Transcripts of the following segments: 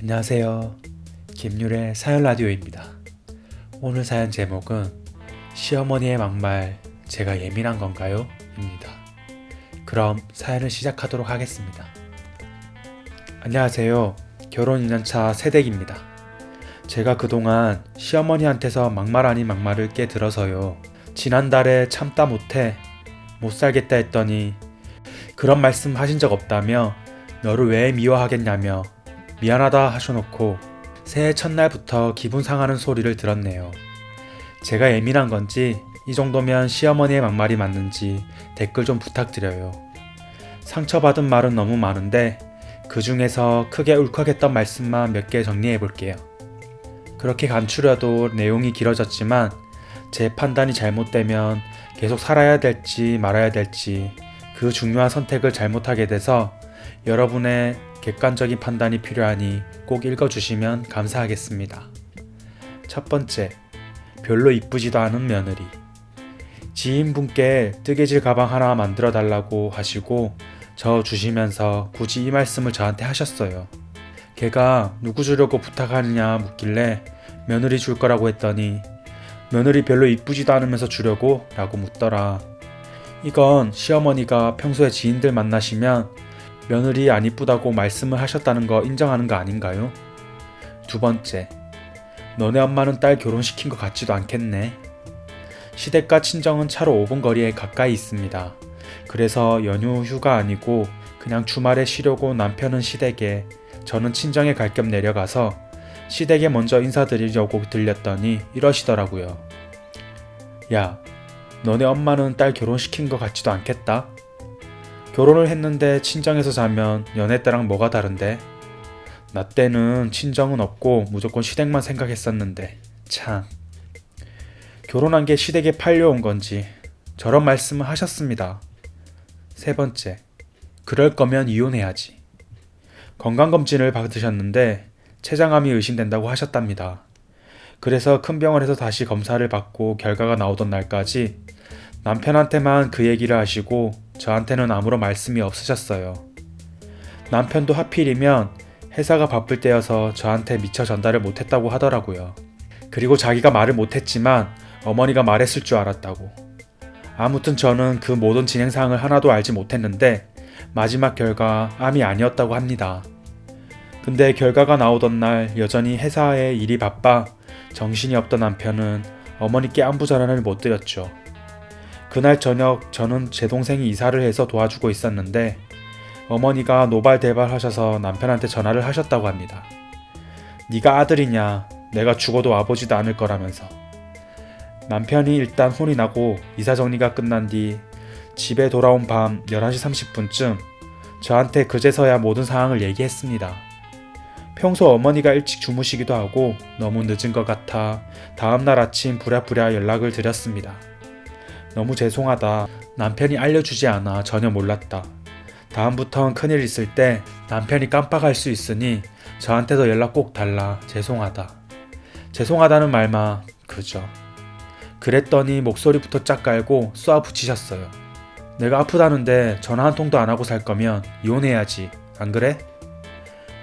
안녕하세요. 김율의 사연 라디오입니다. 오늘 사연 제목은 시어머니의 막말 제가 예민한 건가요? 입니다. 그럼 사연을 시작하도록 하겠습니다. 안녕하세요. 결혼 2년차 새댁입니다. 제가 그동안 시어머니한테서 막말 아닌 막말을 꽤 들어서요. 지난달에 참다 못해 못 살겠다 했더니 그런 말씀 하신 적 없다며 너를 왜 미워하겠냐며 미안하다 하셔놓고 새해 첫날부터 기분 상하는 소리를 들었네요. 제가 예민한 건지 이 정도면 시어머니의 막말이 맞는지 댓글 좀 부탁드려요. 상처받은 말은 너무 많은데 그 중에서 크게 울컥했던 말씀만 몇 개 정리해 볼게요. 그렇게 간추려도 내용이 길어졌지만 제 판단이 잘못되면 계속 살아야 될지 말아야 될지 그 중요한 선택을 잘못하게 돼서 여러분의 객관적인 판단이 필요하니 꼭 읽어주시면 감사하겠습니다. 첫 번째, 별로 이쁘지도 않은 며느리. 지인분께 뜨개질 가방 하나 만들어 달라고 하시고 저 주시면서 굳이 이 말씀을 저한테 하셨어요. 걔가 누구 주려고 부탁하느냐 묻길래 며느리 줄 거라고 했더니 며느리 별로 이쁘지도 않으면서 주려고? 라고 묻더라. 이건 시어머니가 평소에 지인들 만나시면 며느리 안 이쁘다고 말씀을 하셨다는 거 인정하는 거 아닌가요? 두 번째, 너네 엄마는 딸 결혼시킨 것 같지도 않겠네. 시댁과 친정은 차로 5분 거리에 가까이 있습니다. 그래서 연휴 휴가 아니고 그냥 주말에 쉬려고 남편은 시댁에, 저는 친정에 갈 겸 내려가서 시댁에 먼저 인사드리려고 들렸더니 이러시더라고요. 야, 너네 엄마는 딸 결혼시킨 것 같지도 않겠다. 결혼을 했는데 친정에서 자면 연애 때랑 뭐가 다른데? 나 때는 친정은 없고 무조건 시댁만 생각했었는데 참. 결혼한 게 시댁에 팔려온 건지 저런 말씀을 하셨습니다. 세 번째, 그럴 거면 이혼해야지. 건강검진을 받으셨는데 췌장암이 의심된다고 하셨답니다. 그래서 큰 병원에서 다시 검사를 받고 결과가 나오던 날까지 남편한테만 그 얘기를 하시고 저한테는 아무런 말씀이 없으셨어요. 남편도 하필이면 회사가 바쁠 때여서 저한테 미처 전달을 못했다고 하더라고요. 그리고 자기가 말을 못했지만 어머니가 말했을 줄 알았다고. 아무튼 저는 그 모든 진행사항을 하나도 알지 못했는데 마지막 결과 암이 아니었다고 합니다. 근데 결과가 나오던 날 여전히 회사에 일이 바빠 정신이 없던 남편은 어머니께 안부 전화를 못 드렸죠. 그날 저녁 저는 제 동생이 이사를 해서 도와주고 있었는데 어머니가 노발대발 하셔서 남편한테 전화를 하셨다고 합니다. 네가 아들이냐, 내가 죽어도 와보지도 않을 거라면서. 남편이 일단 혼이 나고 이사 정리가 끝난 뒤 집에 돌아온 밤 11시 30분쯤 저한테 그제서야 모든 상황을 얘기했습니다. 평소 어머니가 일찍 주무시기도 하고 너무 늦은 것 같아 다음날 아침 부랴부랴 연락을 드렸습니다. 너무 죄송하다. 남편이 알려주지 않아 전혀 몰랐다. 다음부턴 큰일 있을 때 남편이 깜빡할 수 있으니 저한테도 연락 꼭 달라. 죄송하다. 죄송하다는 말만 그저. 그랬더니 목소리부터 짝 깔고 쏘아 붙이셨어요. 내가 아프다는데 전화 한 통도 안 하고 살 거면 이혼해야지. 안 그래?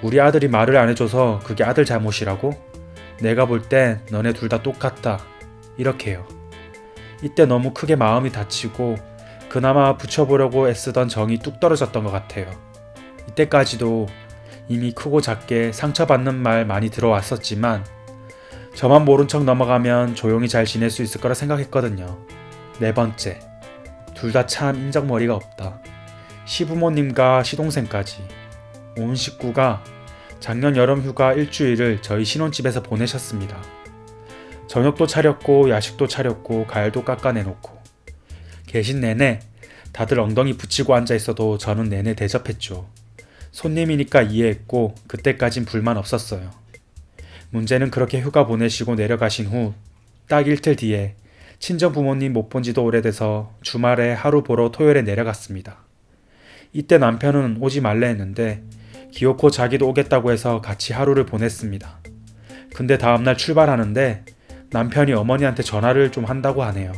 우리 아들이 말을 안 해줘서 그게 아들 잘못이라고? 내가 볼 땐 너네 둘 다 똑같다. 이렇게요. 이때 너무 크게 마음이 다치고 그나마 붙여보려고 애쓰던 정이 뚝 떨어졌던 것 같아요. 이때까지도 이미 크고 작게 상처받는 말 많이 들어왔었지만 저만 모른 척 넘어가면 조용히 잘 지낼 수 있을 거라 생각했거든요. 네 번째, 둘 다 참 인정머리가 없다. 시부모님과 시동생까지 온 식구가 작년 여름 휴가 일주일을 저희 신혼집에서 보내셨습니다. 저녁도 차렸고 야식도 차렸고 과일도 깎아내놓고 계신 내내 다들 엉덩이 붙이고 앉아있어도 저는 내내 대접했죠. 손님이니까 이해했고 그때까진 불만 없었어요. 문제는 그렇게 휴가 보내시고 내려가신 후 딱 이틀 뒤에 친정 부모님 못 본 지도 오래돼서 주말에 하루 보러 토요일에 내려갔습니다. 이때 남편은 오지 말래 했는데 기어코 자기도 오겠다고 해서 같이 하루를 보냈습니다. 근데 다음날 출발하는데 남편이 어머니한테 전화를 좀 한다고 하네요.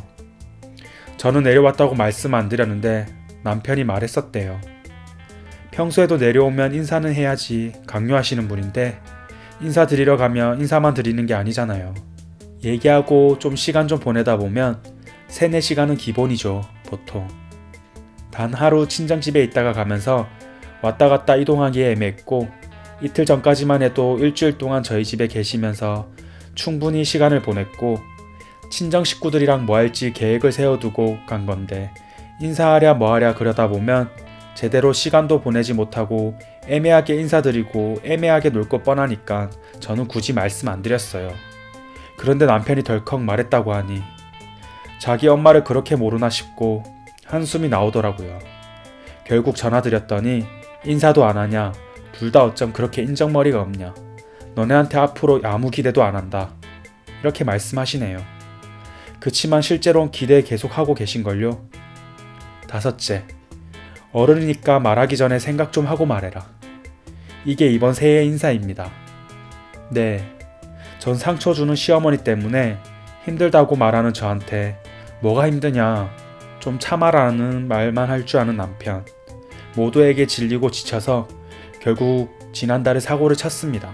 저는 내려왔다고 말씀 안 드렸는데 남편이 말했었대요. 평소에도 내려오면 인사는 해야지 강요하시는 분인데 인사드리러 가면 인사만 드리는 게 아니잖아요. 얘기하고 좀 시간 좀 보내다 보면 3, 4시간은 기본이죠, 보통. 단 하루 친정집에 있다가 가면서 왔다 갔다 이동하기에 애매했고 이틀 전까지만 해도 일주일 동안 저희 집에 계시면서 충분히 시간을 보냈고 친정 식구들이랑 뭐 할지 계획을 세워두고 간 건데 인사하랴 뭐하랴 그러다 보면 제대로 시간도 보내지 못하고 애매하게 인사드리고 애매하게 놀 것 뻔하니까 저는 굳이 말씀 안 드렸어요. 그런데 남편이 덜컥 말했다고 하니 자기 엄마를 그렇게 모르나 싶고 한숨이 나오더라고요. 결국 전화드렸더니 인사도 안 하냐, 둘 다 어쩜 그렇게 인정머리가 없냐, 너네한테 앞으로 아무 기대도 안 한다, 이렇게 말씀하시네요. 그치만 실제로는 기대 계속하고 계신걸요. 5째, 어른이니까 말하기 전에 생각 좀 하고 말해라. 이게 이번 새해 인사입니다. 네, 전 상처 주는 시어머니 때문에 힘들다고 말하는 저한테 뭐가 힘드냐, 좀 참아라는 말만 할 줄 아는 남편. 모두에게 질리고 지쳐서 결국 지난달에 사고를 쳤습니다.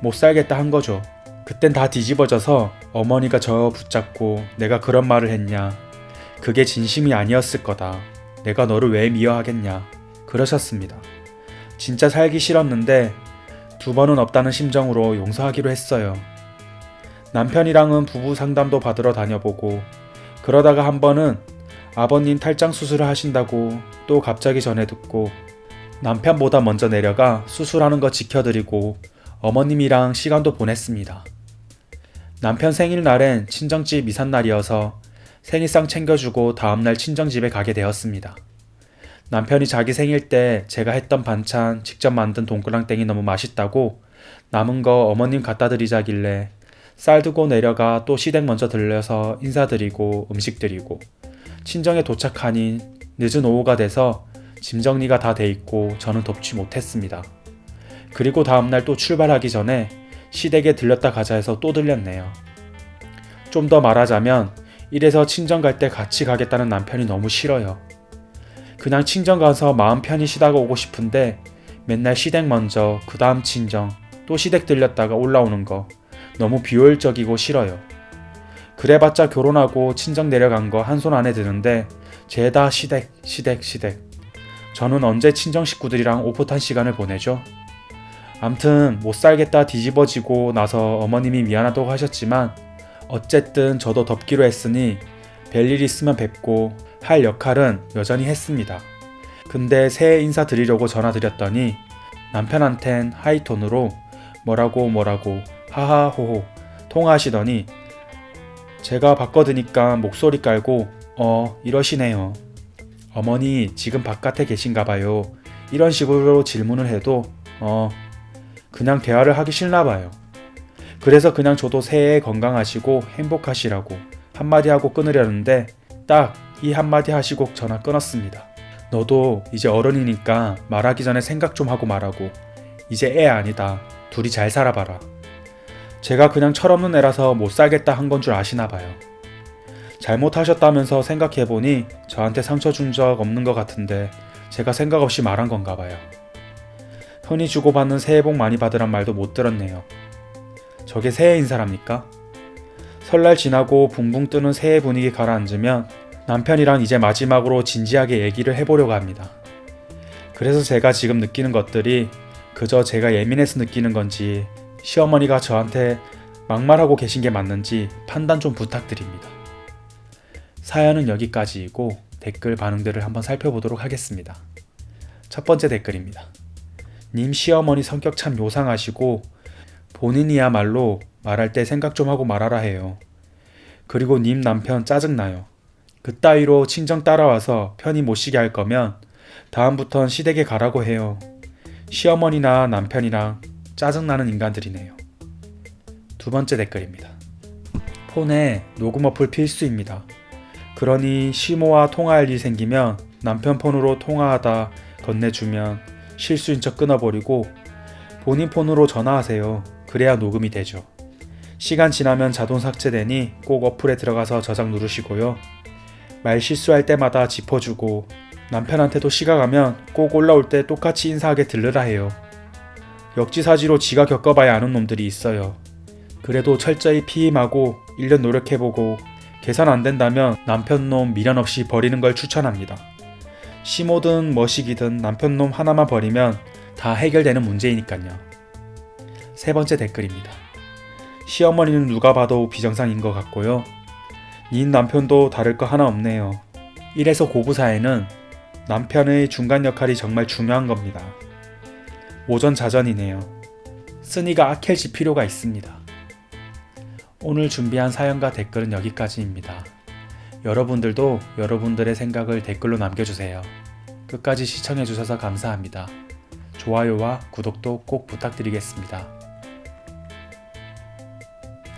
못 살겠다 한 거죠. 그땐 다 뒤집어져서 어머니가 저 붙잡고 내가 그런 말을 했냐, 그게 진심이 아니었을 거다, 내가 너를 왜 미워하겠냐 그러셨습니다. 진짜 살기 싫었는데 2번은 없다는 심정으로 용서하기로 했어요. 남편이랑은 부부 상담도 받으러 다녀보고 그러다가 한 번은 아버님 탈장 수술을 하신다고 또 갑자기 전해 듣고 남편보다 먼저 내려가 수술하는 거 지켜드리고 어머님이랑 시간도 보냈습니다. 남편 생일날엔 친정집 이삿날이어서 생일상 챙겨주고 다음날 친정집에 가게 되었습니다. 남편이 자기 생일 때 제가 했던 반찬 직접 만든 동그랑땡이 너무 맛있다고 남은 거 어머님 갖다 드리자길래 쌀 두고 내려가 또 시댁 먼저 들려서 인사드리고 음식 드리고 친정에 도착하니 늦은 오후가 돼서 짐 정리가 다 돼 있고 저는 돕지 못했습니다. 그리고 다음날 또 출발하기 전에 시댁에 들렸다 가자 해서 또 들렸네요. 좀 더 말하자면 이래서 친정 갈 때 같이 가겠다는 남편이 너무 싫어요. 그냥 친정 가서 마음 편히 쉬다가 오고 싶은데 맨날 시댁 먼저 그 다음 친정 또 시댁 들렸다가 올라오는 거 너무 비효율적이고 싫어요. 그래봤자 결혼하고 친정 내려간 거 한 손 안에 드는데 죄다 시댁. 저는 언제 친정 식구들이랑 오붓한 시간을 보내죠? 암튼 못 살겠다 뒤집어지고 나서 어머님이 미안하다고 하셨지만 어쨌든 저도 덮기로 했으니 별일 있으면 뵙고 할 역할은 여전히 했습니다. 근데 새해 인사 드리려고 전화 드렸더니 남편한텐 하이톤으로 뭐라고 하하호호 통화하시더니 제가 바꿔드니까 목소리 깔고 이러시네요. 어머니 지금 바깥에 계신가봐요. 이런 식으로 질문을 해도 그냥 대화를 하기 싫나봐요. 그래서 그냥 저도 새해 건강하시고 행복하시라고 한마디 하고 끊으려는데 딱 이 한마디 하시고 전화 끊었습니다. 너도 이제 어른이니까 말하기 전에 생각 좀 하고 말하고 이제 애 아니다. 둘이 잘 살아봐라. 제가 그냥 철없는 애라서 못 살겠다 한 건 줄 아시나봐요. 잘못하셨다면서 생각해보니 저한테 상처 준 적 없는 것 같은데 제가 생각 없이 말한 건가 봐요. 흔히 주고받는 새해 복 많이 받으란 말도 못 들었네요. 저게 새해 인사랍니까? 설날 지나고 붕붕 뜨는 새해 분위기 가라앉으면 남편이랑 이제 마지막으로 진지하게 얘기를 해보려고 합니다. 그래서 제가 지금 느끼는 것들이 그저 제가 예민해서 느끼는 건지 시어머니가 저한테 막말하고 계신 게 맞는지 판단 좀 부탁드립니다. 사연은 여기까지이고 댓글 반응들을 한번 살펴보도록 하겠습니다. 첫 번째 댓글입니다. 님 시어머니 성격 참 요상하시고 본인이야말로 말할 때 생각 좀 하고 말하라 해요. 그리고 님 남편 짜증나요. 그따위로 친정 따라와서 편히 못 쉬게 할 거면 다음부턴 시댁에 가라고 해요. 시어머니나 남편이랑 짜증나는 인간들이네요. 두 번째 댓글입니다. 폰에 녹음 어플 필수입니다. 그러니 시모와 통화할 일 생기면 남편 폰으로 통화하다 건네주면 실수인 척 끊어버리고 본인 폰으로 전화하세요. 그래야 녹음이 되죠. 시간 지나면 자동 삭제되니 꼭 어플에 들어가서 저장 누르시고요. 말 실수할 때마다 짚어주고 남편한테도 시가 가면 꼭 올라올 때 똑같이 인사하게 들르라 해요. 역지사지로 지가 겪어봐야 아는 놈들이 있어요. 그래도 철저히 피임하고 1년 노력해보고 계산 안 된다면 남편놈 미련 없이 버리는 걸 추천합니다. 시모든 머시기든 남편놈 하나만 버리면 다 해결되는 문제이니까요. 세 번째 댓글입니다. 시어머니는 누가 봐도 비정상인 것 같고요. 닌 남편도 다를 거 하나 없네요. 이래서 고부 사회는 남편의 중간 역할이 정말 중요한 겁니다. 오전자전이네요. 쓰니가 악해질 필요가 있습니다. 오늘 준비한 사연과 댓글은 여기까지입니다. 여러분들도 여러분들의 생각을 댓글로 남겨주세요. 끝까지 시청해주셔서 감사합니다. 좋아요와 구독도 꼭 부탁드리겠습니다.